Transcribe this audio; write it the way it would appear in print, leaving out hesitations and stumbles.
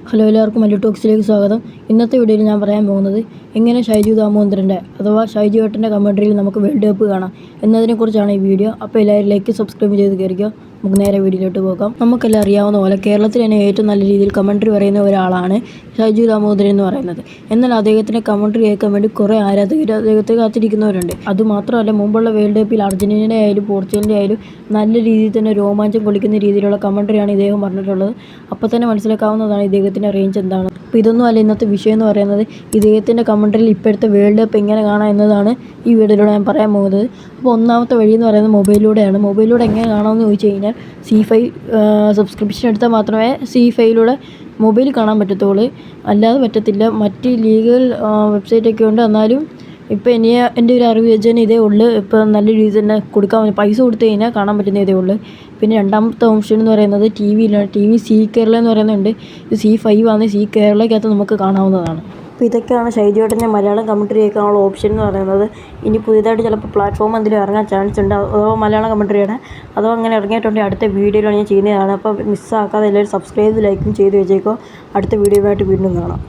Hello, എല്ലാവർക്കും മല്ലു ടോക്സിലേക്ക് സ്വാഗതം. ഇന്നത്തെ വീഡിയോയിൽ ഞാൻ പറയാൻ പോകുന്നത് എങ്ങനെ ഷൈജു ദാമോദരൻ്റെ അഥവാ ഷൈജു ഏട്ടൻ്റെ കമൻട്രിയിൽ നമുക്ക് വേൾഡ് കപ്പ് കാണാം എന്നതിനെക്കുറിച്ചാണ് ഈ വീഡിയോ. അപ്പോൾ എല്ലാവരും ലൈക്ക് സബ്സ്ക്രൈബ് ചെയ്ത് കയറിക്കോ. നമുക്ക് നേരെ വീഡിയോയിലോട്ട് പോകാം. നമുക്കെല്ലാം അറിയാവുന്ന പോലെ കേരളത്തിൽ തന്നെ ഏറ്റവും നല്ല രീതിയിൽ കമൻട്രി പറയുന്ന ഒരാളാണ് ഷൈജു ദാമോദരൻ എന്ന് പറയുന്നത്. എന്നാൽ അദ്ദേഹത്തിൻ്റെ കമൻട്രി കേൾക്കാൻ വേണ്ടി കുറേ ആരാധകർ അദ്ദേഹത്തെ കാത്തിരിക്കുന്നവരുണ്ട്. അതുമാത്രമല്ല, മുമ്പുള്ള വേൾഡ് കപ്പിൽ അർജൻറ്റീനയുടെ ആയാലും പോർച്ചുഗലിൻ്റെ ആയാലും നല്ല രീതിയിൽ തന്നെ രോമാഞ്ചം കൊള്ളിക്കുന്ന രീതിയിലുള്ള കമൻട്രിയാണ് ഇദ്ദേഹം പറഞ്ഞിട്ടുള്ളത്. അപ്പോൾ തന്നെ മനസ്സിലാക്കാവുന്നതാണ് ഇദ്ദേഹത്തിൻ്റെ റേഞ്ച് എന്താണ്. അപ്പോൾ ഇതൊന്നും അല്ല ഇന്നത്തെ വിഷയം എന്ന് പറയുന്നത്. ഇദ്ദേഹത്തിൻ്റെ കമൻട്രിയിൽ ഇപ്പോഴത്തെ വേൾഡ് കപ്പ് എങ്ങനെ കാണാം എന്നതാണ് ഈ വീഡിയോയിലൂടെ ഞാൻ പറയാൻ പോകുന്നത്. അപ്പോൾ ഒന്നാമത്തെ വഴി എന്ന് പറയുന്നത് മൊബൈലിലൂടെയാണ്. മൊബൈലിലൂടെ എങ്ങനെ കാണാമെന്ന് ചോദിച്ചു കഴിഞ്ഞാൽ C5 സബ്സ്ക്രിപ്ഷൻ എടുത്താൽ മാത്രമേ C5 മൊബൈൽ കാണാൻ പറ്റത്തുള്ളൂ, അല്ലാതെ പറ്റത്തില്ല. മറ്റ് ലീഗൽ വെബ്സൈറ്റൊക്കെ ഉണ്ട്, എന്നാലും ഇപ്പോൾ എൻ്റെ ഒരു അറിവ് വെച്ച് തന്നെ ഇതേ ഉള്ളൂ. ഇപ്പോൾ നല്ല രീതിയിൽ തന്നെ കൊടുക്കാൻ പൈസ കൊടുത്തു കഴിഞ്ഞാൽ കാണാൻ പറ്റുന്ന ഇതേ ഉള്ളൂ. പിന്നെ രണ്ടാമത്തെ ഓപ്ഷൻ എന്ന് പറയുന്നത് TV സി കേരള എന്ന് പറയുന്നുണ്ട്. ഇത് C5 ആണ്. സി കേരളയ്ക്കകത്ത് നമുക്ക് കാണാവുന്നതാണ്. അപ്പോൾ ഇതൊക്കെയാണ് ഷൈജു ഏട്ടൻ്റെ മലയാളം കമൻട്രി കേൾക്കാനുള്ള ഓപ്ഷൻ എന്ന് പറയുന്നത്. ഇനി പുതിയതായിട്ട് ചിലപ്പോൾ പ്ലാറ്റ്ഫോം എന്തെങ്കിലും ഇറങ്ങാൻ ചാൻസ് ഉണ്ട്, അഥവാ മലയാളം കമൻട്രിയുടെ അതോ അങ്ങനെ ഇറങ്ങിയിട്ടുണ്ടെങ്കിൽ അടുത്ത വീഡിയോയിലാണ് ഞാൻ ചെയ്യുന്നതാണ്. അപ്പോൾ മിസ്സാക്കാതെ എല്ലാവരും സബ്സ്ക്രൈബ് ലൈക്കും ചെയ്ത് വെച്ചേക്കോ. അടുത്ത വീഡിയോയുമായിട്ട് വീണ്ടും കാണാം.